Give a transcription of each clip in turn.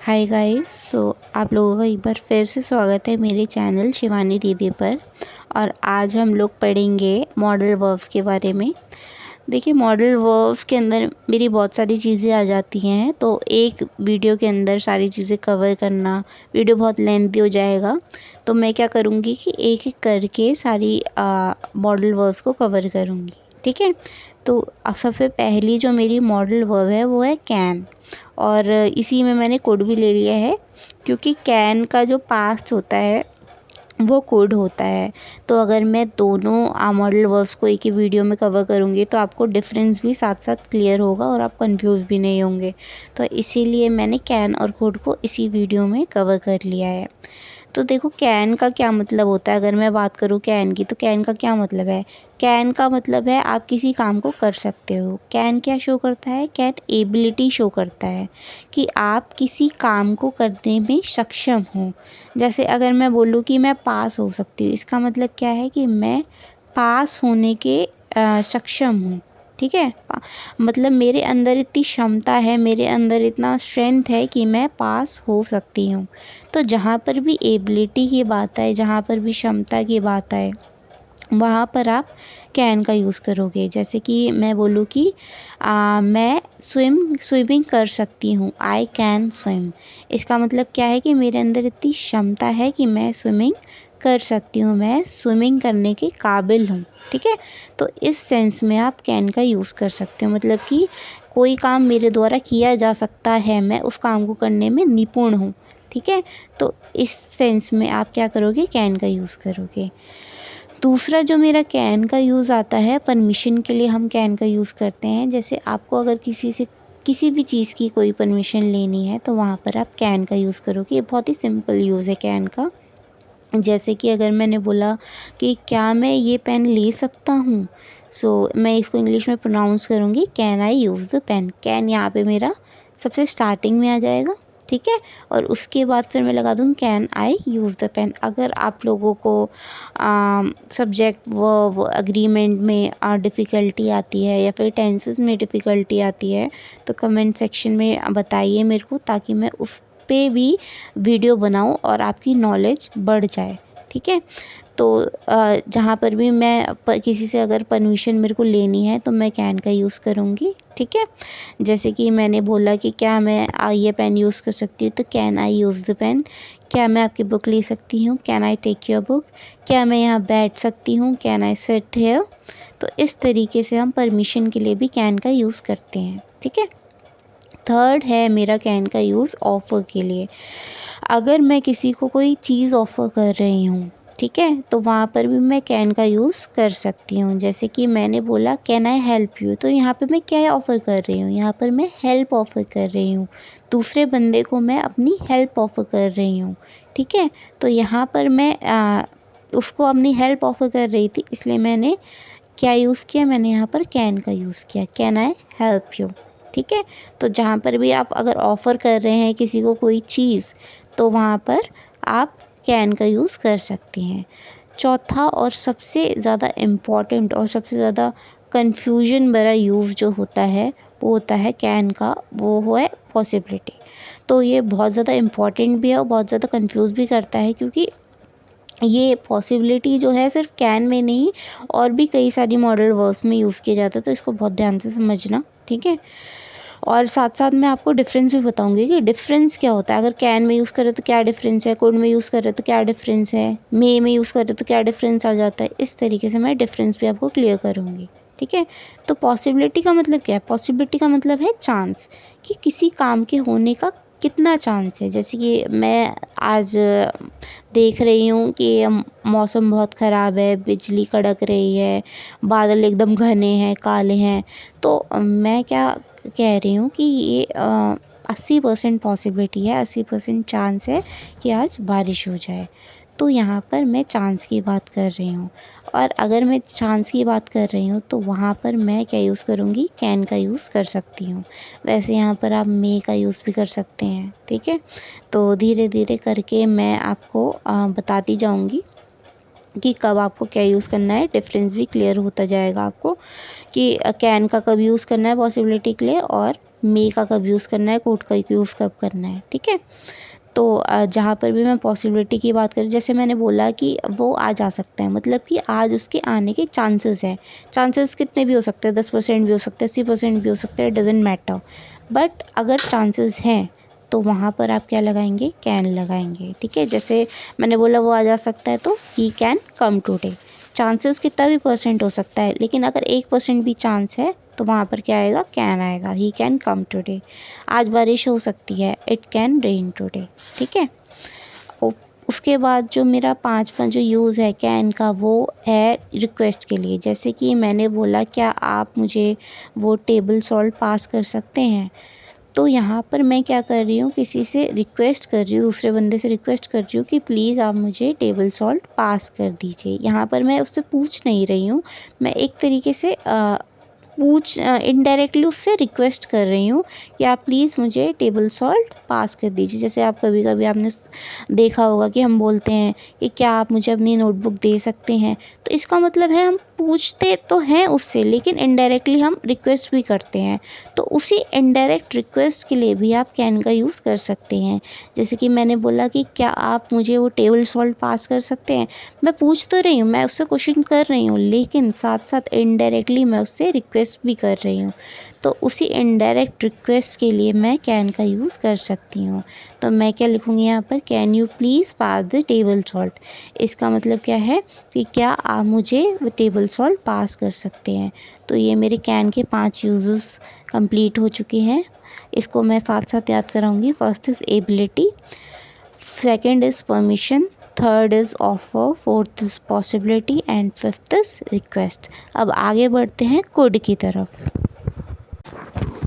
Hi guys. आप लोगों का एक बार फिर से स्वागत है मेरे चैनल शिवानी दीदी पर। और आज हम लोग पढ़ेंगे मॉडल वर्ब्स के बारे में। देखिए, मॉडल वर्ब्स के अंदर मेरी बहुत सारी चीज़ें आ जाती हैं, तो एक वीडियो के अंदर सारी चीज़ें कवर करना वीडियो बहुत लेंथी हो जाएगा। तो मैं क्या करूँगी कि एक एक करके सारी मॉडल वर्ब्स को कवर करूँगी। ठीक है। तो अब सबसे पहली जो मेरी मॉडल वर्ब है वो है कैन, और इसी में मैंने कोड भी ले लिया है, क्योंकि कैन का जो पास्ट होता है वो कोड होता है। तो अगर मैं दोनों मॉडल वर्ब्स को एक ही वीडियो में कवर करूँगी तो आपको डिफरेंस भी साथ साथ क्लियर होगा और आप कंफ्यूज भी नहीं होंगे। तो इसीलिए मैंने कैन और कोड को इसी वीडियो में कवर कर लिया है। तो देखो, कैन का क्या मतलब होता है। अगर मैं बात करूँ कैन की, तो कैन का क्या मतलब है। कैन का मतलब है आप किसी काम को कर सकते हो। कैन क्या शो करता है, कैन एबिलिटी शो करता है कि आप किसी काम को करने में सक्षम हो। जैसे अगर मैं बोलूँ कि मैं पास हो सकती हूँ, इसका मतलब क्या है कि मैं पास होने के सक्षम हूँ। ठीक है। मतलब मेरे अंदर इतनी क्षमता है, मेरे अंदर इतना स्ट्रेंथ है कि मैं पास हो सकती हूँ। तो जहाँ पर भी एबिलिटी की बात आए, जहाँ पर भी क्षमता की बात आए, वहाँ पर आप कैन का यूज़ करोगे। जैसे कि मैं बोलूँ कि मैं स्विमिंग कर सकती हूँ, आई कैन स्विम। इसका मतलब क्या है कि मेरे अंदर इतनी क्षमता है कि मैं स्विमिंग कर सकती हूँ, मैं स्विमिंग करने के काबिल हूँ। ठीक है। तो इस सेंस में आप कैन का यूज़ कर सकते हो, मतलब कि कोई काम मेरे द्वारा किया जा सकता है, मैं उस काम को करने में निपुण हूँ। ठीक है। तो इस सेंस में आप क्या करोगे, कैन का यूज़ करोगे। दूसरा जो मेरा कैन का यूज़ आता है, परमिशन के लिए हम कैन का यूज़ करते हैं। जैसे आपको अगर किसी से किसी भी चीज़ की कोई परमिशन लेनी है तो वहाँ पर आप कैन का यूज़ करोगे। ये बहुत ही सिंपल यूज़ है कैन का। जैसे कि अगर मैंने बोला कि क्या मैं ये पेन ले सकता हूँ, मैं इसको इंग्लिश में प्रोनाउंस करूँगी, can I use the pen. Can यहाँ पे मेरा सबसे स्टार्टिंग में आ जाएगा। ठीक है। और उसके बाद फिर मैं लगा दूँ can I use the pen. अगर आप लोगों को सब्जेक्ट वर्ब एग्रीमेंट में डिफ़िकल्टी आती है या फिर टेंसेस में डिफ़िकल्टी आती है, तो कमेंट सेक्शन में बताइए मेरे को, ताकि मैं उस पे भी वीडियो बनाऊँ और आपकी नॉलेज बढ़ जाए। ठीक है। तो जहाँ पर भी मैं किसी से अगर परमिशन मेरे को लेनी है तो मैं कैन का यूज़ करूँगी। ठीक है। जैसे कि मैंने बोला कि क्या मैं ये पेन यूज़ कर सकती हूँ, तो can I use the pen. क्या मैं आपकी बुक ले सकती हूँ, can I take your book. क्या मैं यहाँ बैठ सकती हूँ, कैन आई सिट हियर। तो इस तरीके से हम परमिशन के लिए भी कैन का यूज़ करते हैं। ठीक है। थर्ड है मेरा कैन का यूज़ ऑफ़र के लिए। अगर मैं किसी को कोई चीज़ ऑफ़र कर रही हूँ, ठीक है, तो वहाँ पर भी मैं कैन का यूज़ कर सकती हूँ। जैसे कि मैंने बोला कैन आई हेल्प यू, तो यहाँ पे मैं क्या ऑफ़र कर रही हूँ, यहाँ पर मैं हेल्प ऑफ़र कर रही हूँ। दूसरे बंदे को मैं अपनी हेल्प ऑफ़र कर रही हूँ। ठीक है। तो यहाँ पर मैं उसको अपनी हेल्प ऑफ़र कर रही थी, इसलिए मैंने क्या यूज़ किया, मैंने यहाँ पर कैन का यूज़ किया, कैन आई हेल्प यू। ठीक है। तो जहाँ पर भी आप अगर ऑफ़र कर रहे हैं किसी को कोई चीज़, तो वहाँ पर आप कैन का यूज़ कर सकती हैं। चौथा और सबसे ज़्यादा इम्पॉर्टेंट और सबसे ज़्यादा कन्फ्यूजन भरा यूज़ जो होता है वो होता है कैन का, वो है पॉसिबिलिटी। तो ये बहुत ज़्यादा इम्पॉर्टेंट भी है और बहुत ज़्यादा कन्फ्यूज़ भी करता है, क्योंकि ये पॉसिबिलिटी जो है सिर्फ कैन में नहीं, और भी कई सारी मॉडल वर्ब्स में यूज़ किया जाता है, तो इसको बहुत ध्यान से समझना। ठीक है। और साथ साथ मैं आपको डिफरेंस भी बताऊंगी कि डिफरेंस क्या होता है। अगर कैन में यूज़ करें तो क्या डिफरेंस है, कोड में यूज़ करें तो क्या डिफरेंस है, में यूज़ करें तो क्या डिफरेंस आ जाता है। इस तरीके से मैं डिफरेंस भी आपको क्लियर करूँगी। ठीक है। तो पॉसिबिलिटी का मतलब क्या है, पॉसिबिलिटी का मतलब है चांस, कि किसी काम के होने का कितना चांस है। जैसे कि मैं आज देख रही हूँ कि मौसम बहुत ख़राब है, बिजली कड़क रही है, बादल एकदम घने हैं, काले हैं। तो मैं क्या कह रही हूँ कि ये 80% पॉसिबिलिटी है, 80% चांस है कि आज बारिश हो जाए। तो यहाँ पर मैं चांस की बात कर रही हूँ। और अगर मैं चांस की बात कर रही हूँ तो वहाँ पर मैं क्या यूज़ करूँगी, कैन का यूज़ कर सकती हूँ। वैसे यहाँ पर आप मे का यूज़ भी कर सकते हैं। ठीक है। तो धीरे धीरे करके मैं आपको बताती जाऊँगी कि कब आपको क्या यूज़ करना है। डिफरेंस भी क्लियर होता जाएगा आपको कि कैन का कब यूज़ करना है पॉसिबिलिटी के लिए, और मे का कब यूज़ करना है, कुड का यूज़ कब करना है, ठीक है। तो जहाँ पर भी मैं पॉसिबिलिटी की बात करूँ, जैसे मैंने बोला कि वो आज आ सकता है, मतलब कि आज उसके आने के चांसेस हैं। चांसेस कितने भी हो सकते हैं, 10% भी हो सकते हैं, 80% भी हो सकते हैं, डजेंट मैटर। बट अगर चांसेस हैं तो वहाँ पर आप क्या लगाएंगे, कैन लगाएंगे, ठीक है। जैसे मैंने बोला वो आ जा सकता है तो he can come today. Chances कितना भी परसेंट हो सकता है, लेकिन अगर 1% भी चांस है तो वहाँ पर क्या आएगा, कैन आएगा, ही कैन कम टुडे। आज बारिश हो सकती है, इट कैन रेन टुडे, ठीक है। उसके बाद जो मेरा 5वां जो यूज़ है कैन का, वो है रिक्वेस्ट के लिए। जैसे कि मैंने बोला क्या आप मुझे वो टेबल सॉल्ट पास कर सकते हैं, तो यहाँ पर मैं क्या कर रही हूँ, किसी से रिक्वेस्ट कर रही हूँ, दूसरे बंदे से रिक्वेस्ट कर रही हूँ कि प्लीज़ आप मुझे टेबल सॉल्ट पास कर दीजिए। यहाँ पर मैं उससे पूछ नहीं रही हूँ, मैं एक तरीके से इनडायरेक्टली उससे रिक्वेस्ट कर रही हूँ कि आप प्लीज़ मुझे टेबल सॉल्ट पास कर दीजिए। जैसे आप कभी कभी आपने देखा होगा कि हम बोलते हैं कि क्या आप मुझे अपनी नोटबुक दे सकते हैं, तो इसका मतलब है हम पूछते तो हैं उससे, लेकिन इनडायरेक्टली हम रिक्वेस्ट भी करते हैं। तो उसी इनडायरेक्ट रिक्वेस्ट के लिए भी आप कैन का यूज़ कर सकते हैं। जैसे कि मैंने बोला कि क्या आप मुझे वो टेबल सॉल्ट पास कर सकते हैं, मैं पूछ तो रही हूँ, मैं उससे क्वेश्चन कर रही हूँ, लेकिन साथ साथ इनडायरेक्टली मैं उससे रिक्वेस्ट भी कर रही हूँ। तो उसी इनडायरेक्ट रिक्वेस्ट के लिए मैं कैन का यूज़ कर सकती हूँ। तो मैं क्या लिखूँगी यहाँ पर, can you please pass the table salt. इसका मतलब क्या है कि क्या आप मुझे वो टेबल सॉल्ट पास कर सकते हैं। तो ये मेरे कैन के 5 यूजेस कंप्लीट हो चुके हैं। इसको मैं साथ साथ याद कराऊंगी। First is ability, second is permission, third is offer, fourth is possibility and fifth is request. अब आगे बढ़ते हैं कोड की तरफ।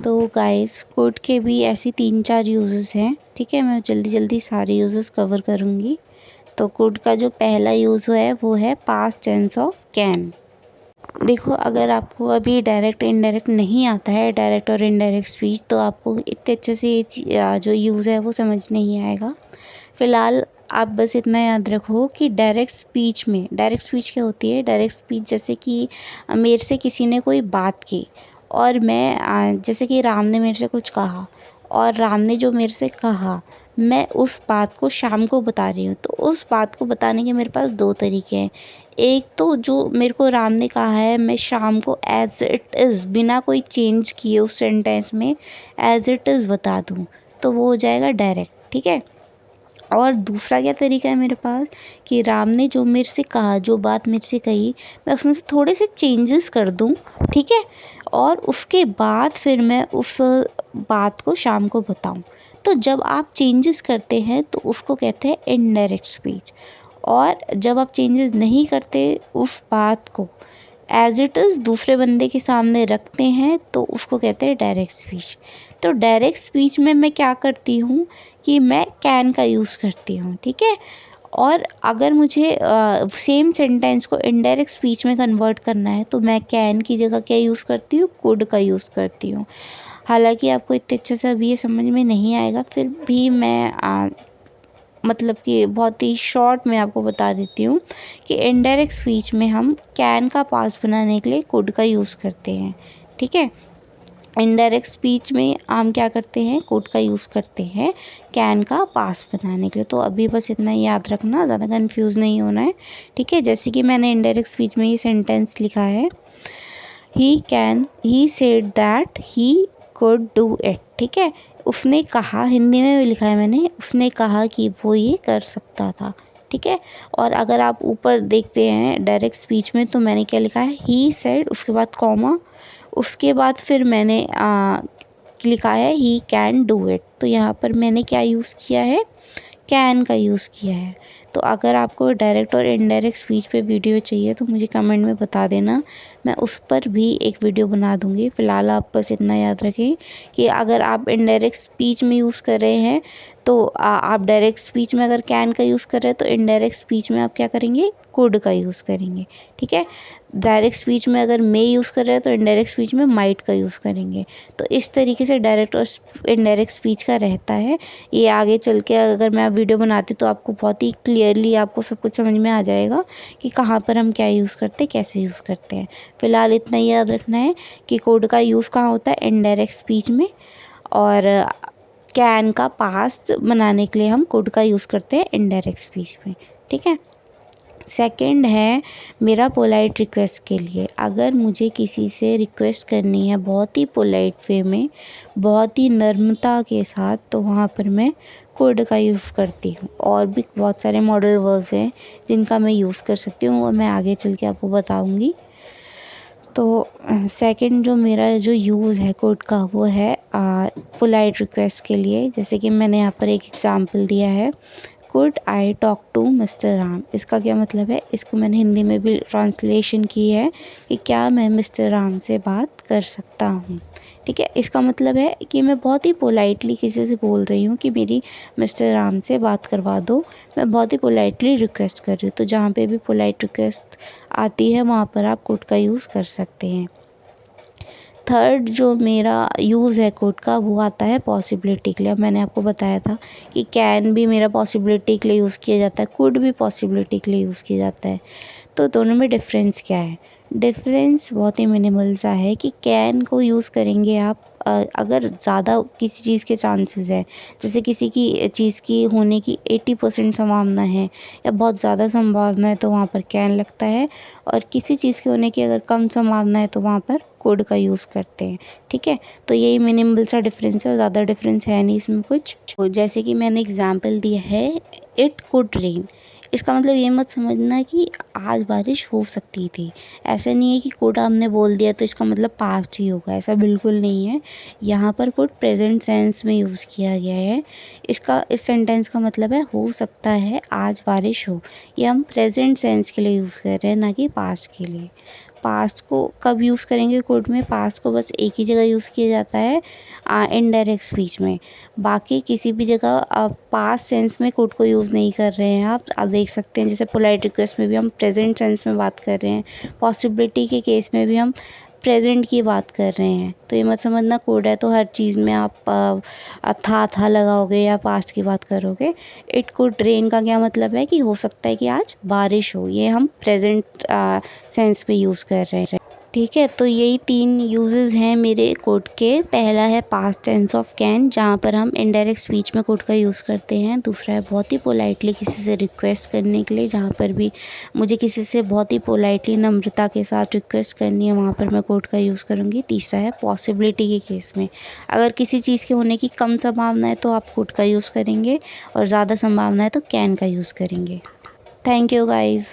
तो गाइस कोड के भी ऐसी 3-4 यूजेस हैं, ठीक है। मैं जल्दी जल्दी सारे यूजेस कवर करूँगी। तो कोड का जो पहला यूज़ है वो है पास्ट टेंस ऑफ कैन। देखो, अगर आपको अभी डायरेक्ट इनडायरेक्ट नहीं आता है, डायरेक्ट और इनडायरेक्ट स्पीच, तो आपको इतने अच्छे से ये जो यूज़ है वो समझ नहीं आएगा। फ़िलहाल आप बस इतना याद रखो कि डायरेक्ट स्पीच में, डायरेक्ट स्पीच क्या होती है, डायरेक्ट स्पीच जैसे कि मेरे से किसी ने कोई बात की और मैं जैसे कि राम ने मेरे से कुछ कहा और राम ने जो मेरे से कहा, मैं उस बात को श्याम को बता रही हूँ। तो उस बात को बताने के मेरे पास 2 तरीके हैं। एक तो जो मेरे को राम ने कहा है, मैं श्याम को एज़ इट इज़ बिना कोई चेंज किए उस सेंटेंस में एज़ इट इज़ बता दूँ, तो वो हो जाएगा डायरेक्ट, ठीक है। और दूसरा क्या तरीका है मेरे पास कि राम ने जो मेरे से कहा, जो बात मेरे से कही, मैं उसमें से थोड़े से चेंजेस कर दूँ, ठीक है, और उसके बाद फिर मैं उस बात को श्याम को बताऊँ। तो जब आप चेंजेस करते हैं तो उसको कहते हैं इनडायरेक्ट स्पीच, और जब आप चेंजेस नहीं करते, उस बात को एज़ इट इज़ दूसरे बंदे के सामने रखते हैं, तो उसको कहते हैं डायरेक्ट स्पीच। तो डायरेक्ट स्पीच में मैं क्या करती हूँ कि मैं कैन का यूज़ करती हूँ, ठीक है। और अगर मुझे सेम सेंटेंस को इनडायरेक्ट स्पीच में कन्वर्ट करना है, तो मैं कैन की जगह क्या यूज़ करती हूँ, कुड का यूज़ करती हूँ। हालांकि आपको इतने अच्छे से अभी ये समझ में नहीं आएगा, फिर भी मैं मतलब कि बहुत ही शॉर्ट में आपको बता देती हूँ कि इनडायरेक्ट स्पीच में हम कैन का पास बनाने के लिए कुड का यूज़ करते हैं, ठीक है। इनडायरेक्ट स्पीच में हम क्या करते हैं, कुड का यूज़ करते हैं कैन का पास बनाने के लिए। तो अभी बस इतना ही याद रखना, ज़्यादा कंफ्यूज नहीं होना है, ठीक है। जैसे कि मैंने इनडायरेक्ट स्पीच में ये सेंटेंस लिखा है, he said that he could do it, ठीक है। उसने कहा, हिंदी में भी लिखा है मैंने, उसने कहा कि वो ये कर सकता था, ठीक है। और अगर आप ऊपर देखते हैं डायरेक्ट स्पीच में, तो मैंने क्या लिखा है, ही सेड, उसके बाद कॉमा, उसके बाद फिर मैंने लिखा है ही कैन डू इट। तो यहाँ पर मैंने क्या यूज़ किया है, कैन का यूज़ किया है। तो अगर आपको डायरेक्ट और इनडायरेक्ट स्पीच पे वीडियो चाहिए तो मुझे कमेंट में बता देना, मैं उस पर भी एक वीडियो बना दूँगी। फ़िलहाल आप बस इतना याद रखें कि अगर आप इनडायरेक्ट स्पीच में यूज़ कर रहे हैं, तो आप डायरेक्ट स्पीच में अगर कैन का यूज़ कर रहे हैं, तो इनडायरेक्ट स्पीच में आप क्या करेंगे, कुड का यूज़ करेंगे, ठीक है। डायरेक्ट स्पीच में अगर मे यूज़ कर रहे हैं, तो इनडायरेक्ट स्पीच में माइट का यूज़ करेंगे। तो इस तरीके से डायरेक्ट और इनडायरेक्ट स्पीच का रहता है। ये आगे चल के अगर मैं वीडियो बनाती तो आपको बहुत ही क्लियरली आपको सब कुछ समझ में आ जाएगा कि कहाँ पर हम क्या यूज़ करते हैं, कैसे यूज़ करते हैं। फ़िलहाल इतना ही याद रखना है कि कोड का यूज़ कहाँ होता है, इनडायरेक्ट स्पीच में, और कैन का पास्ट बनाने के लिए हम कुड का यूज़ करते हैं इनडायरेक्ट स्पीच में। ठीक है। सेकंड है मेरा पोलाइट रिक्वेस्ट के लिए। अगर मुझे किसी से रिक्वेस्ट करनी है बहुत ही पोलाइट वे में, बहुत ही नम्रता के साथ, तो वहाँ पर मैं कुड का यूज़ करती हूँ। और भी बहुत सारे मॉडल वर्ब्स हैं जिनका मैं यूज़ कर सकती हूँ, वो मैं आगे चल के आपको बताऊँगी। तो सेकंड जो मेरा जो यूज़ है कुड का, वो है पोलाइट रिक्वेस्ट के लिए। जैसे कि मैंने यहाँ पर एक एग्ज़ाम्पल दिया है, could I talk to mister Ram. इसका क्या मतलब है, इसको मैंने हिंदी में भी ट्रांसलेशन की है कि क्या मैं मिस्टर राम से बात कर सकता हूँ। ठीक है। इसका मतलब है कि मैं बहुत ही पोलाइटली किसी से बोल रही हूँ कि मेरी मिस्टर राम से बात करवा दो। मैं बहुत ही पोलाइटली रिक्वेस्ट कर रही हूँ। तो जहाँ पे भी पोलाइट रिक्वेस्ट आती है वहाँ पर आप कुड का यूज़ कर सकते हैं। थर्ड जो मेरा यूज़ है कुड का, वो आता है पॉसिबिलिटी के लिए। अब मैंने आपको बताया था कि कैन भी मेरा पॉसिबिलिटी के लिए यूज़ किया जाता है, कुड भी पॉसिबिलिटी के लिए यूज़ किया जाता है। तो दोनों में डिफरेंस क्या है? डिफरेंस बहुत ही मिनिमल सा है कि कैन को यूज़ करेंगे आप अगर ज़्यादा किसी चीज़ के चांसेस है, जैसे किसी की चीज़ की होने की 80% संभावना है या बहुत ज़्यादा संभावना है, तो वहाँ पर कैन लगता है। और किसी चीज़ के होने की अगर कम संभावना है तो वहाँ पर कुड का यूज़ करते हैं। ठीक है। तो यही मिनिमल सा डिफरेंस है और ज़्यादा डिफरेंस है नहीं इसमें कुछ। तो जैसे कि मैंने एग्जांपल दिया है, इट कुड रेन। इसका मतलब ये मत समझना कि आज बारिश हो सकती थी। ऐसा नहीं है कि कुड हमने बोल दिया तो इसका मतलब पास्ट ही होगा, ऐसा बिल्कुल नहीं है। यहाँ पर कुड प्रेजेंट सेंस में यूज़ किया गया है। इस सेंटेंस का मतलब है हो सकता है आज बारिश हो। ये हम प्रेजेंट सेंस के लिए यूज़ कर रहे हैं, ना कि पास्ट के लिए। पास्ट को कब यूज़ करेंगे कोड में? पास्ट को बस एक ही जगह यूज़ किया जाता है, इनडायरेक्ट स्पीच में। बाकी किसी भी जगह पास्ट सेंस में कोड को यूज़ नहीं कर रहे हैं। आप देख सकते हैं जैसे पोलाइट रिक्वेस्ट में भी हम प्रेजेंट सेंस में बात कर रहे हैं, पॉसिबिलिटी के केस में भी हम प्रेजेंट की बात कर रहे हैं। तो ये मत समझना कोड है तो हर चीज़ में आप था लगाओगे या पास्ट की बात करोगे। इट कुड रेन का क्या मतलब है कि हो सकता है कि आज बारिश हो। ये हम प्रेजेंट सेंस में यूज़ कर रहे हैं। ठीक है। तो यही 3 यूजेस हैं मेरे कोड के। पहला है पास्ट टेंस ऑफ कैन, जहाँ पर हम इनडायरेक्ट स्पीच में कोड का यूज़ करते हैं। दूसरा है बहुत ही पोलाइटली किसी से रिक्वेस्ट करने के लिए, जहाँ पर भी मुझे किसी से बहुत ही पोलाइटली नम्रता के साथ रिक्वेस्ट करनी है, वहाँ पर मैं कोड का यूज़ करूँगी। तीसरा है पॉसिबिलिटी के केस में, अगर किसी चीज़ के होने की कम संभावना है तो आप कोड का यूज़ करेंगे और ज़्यादा संभावना है तो कैन का यूज़ करेंगे। Thank you guys.